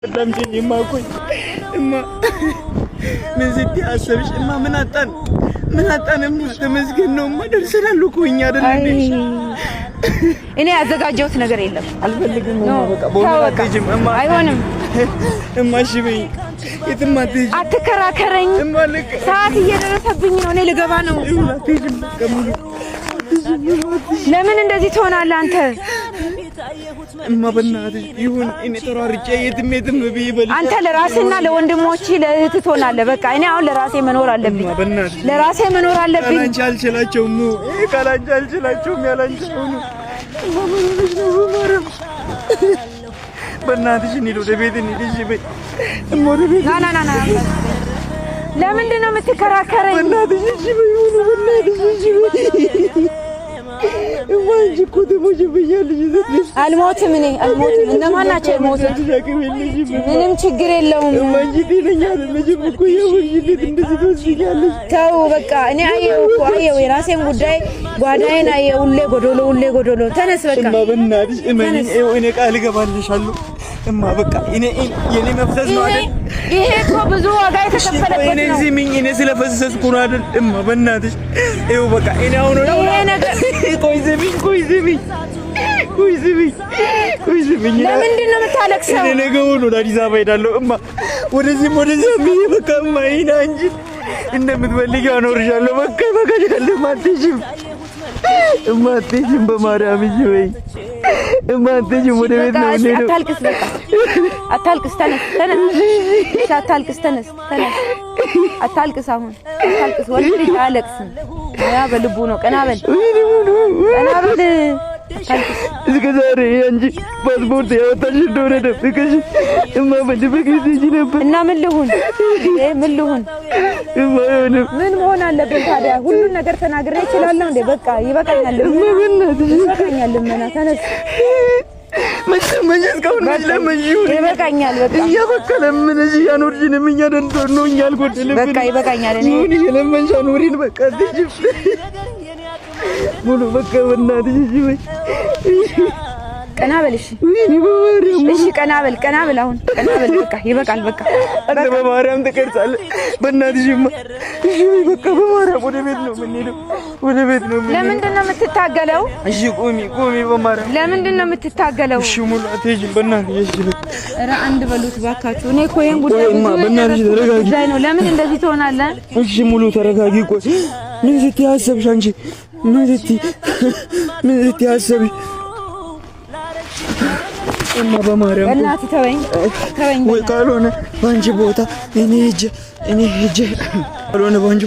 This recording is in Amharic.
دمتني ما كوي اما من زدي اسبش اما من አጣን ተመስገን ነው ማደርሰናል እኮ እኛ አይደለም እኔ ያዘጋጀሁት ነገር የለም አልፈልግም ነው በቃ ቦታጅም እማ አይሆንም እማሽ በይ የትም አትሄጂ አትከራከረኝ ሰዓት እየደረሰብኝ ነው እኔ ልገባ ነው ለምን እንደዚህ ትሆናለህ አንተ እማ በእናትህ ይሁን እኔ ተሯርጬ የትም በይበል አንተ ለራስህና ለወንድሞቼ ለእህት ትሆናለህ በቃ እኔ አሁን ለራሴ መኖር አለብኝ ለራሴ መኖር አለብኝ ካላንቺ አልችላቸውም ካላንቺ አልችላቸውም ያላንቺ ነው በእናትሽ እንሂድ ወደ ቤት እንሂድ እሺ በይ እማ ወደ ቤት ና ለምንድን ነው የምትከራከረኝ በእናትሽ እሺ በይ በእናትሽ እሺ በይ ወንጅ እኮ ተሞሽብኛለሽ አልሞትም እኔ አልሞትም እነማን ናቸው የሞቱት ምንም ችግር የለውም ወንጅ ትለኛ አይደለም እኮ የወንጅ እንደዚህ ትወስኛለሽ ተው በቃ እኔ አየው የራሴን ጉዳይ ጓዳዬን አየው ሁሌ ጎዶሎ ተነስ በቃ እማ በእናትሽ እኔ ቃል እገባልሻለሁ እማ በቃ እኔ የኔ መፍሰስ ነው አይደል ይሄ እኮ ብዙ ዋጋ የተከፈለበት ነው እኔ ዝምኝ እኔ ስለፈሰስኩ ነው አይደል እማ በእናትሽ ይኸው በቃ እኔ አሁን ነው ይሄ ነገር ቆይ ዝምኝ ለምንድን ነው የምታለቅሰው እኔ ነገው ነው አዲስ አበባ ሄዳለሁ እማ ወደዚህ በቃ እማ ይና እንጂ እንደምትፈልጊው አኖርሻለሁ በቃ በቃ ማትሽም እማ አትሄጂም በማርያም እጂ ወይ እማ አትሄጂም ወደ ቤት ነው የምንሄደው አታልቅስ በቃ አታልቅስ ተነስ አታልቅስ አሁን አታልቅስ ወንድ ልጅ አያለቅስም ያ በልቡ ነው ቀና በል እስከ ዛሬ አንቺ ፓስፖርት ያወጣሽ እንደሆነ ደብቀሽ እማ በድብቅ ይዘሽ ነበር እና ምን ልሁን እማ ምን መሆን አለበት ታዲያ ሁሉን ነገር ተናግሬ እችላለሁ እንዴ በቃ ይበቃኛል እማ በእናትሽ ይበቃኛል እማ ተነስ መቼም እስካሁን ለምንጂው ይበቃኛል በቃ እየበቀለ ምን እዚህ ያኖርጂን እኛ ደንቶ ነው እኛ አልጎደለም በቃ ይበቃኛል እኔ ምን የለመንሽ አኖሪን በቃ ትጅፍ ሙሉ በቃ በእናትሽ እሺ በይ ቀና በል እሺ ቀና በል አሁን ቀና በል በቃ ይበቃል በቃ አንተ በማርያም ትቀርጻለህ በእናትሽማ እሺ በይ በቃ በማርያም ወደ ቤት ነው የምንሄደው ለምንድን ነው የምትታገለው እሺ ቁሚ በማርያም ለምንድን ነው የምትታገለው እሺ ሙሉ አትሄጂም በእናትሽ እሺ ኧረ አንድ በሉት ባካችሁ እኔ እኮ ይሄን ጉዳይ በእናትሽ ተረጋጊ ለምን እንደዚህ ትሆናለህ እሺ ሙሉ ተረጋጊ ቆይ ምን ስትያሰብሽ አንቺ ምን ስትያሰብሽ እማ በማርያም በእናትህ ተወኝ ወይ ካልሆነ ባንቺ ቦታ እኔ ሂጅ ካልሆነ ባንቺ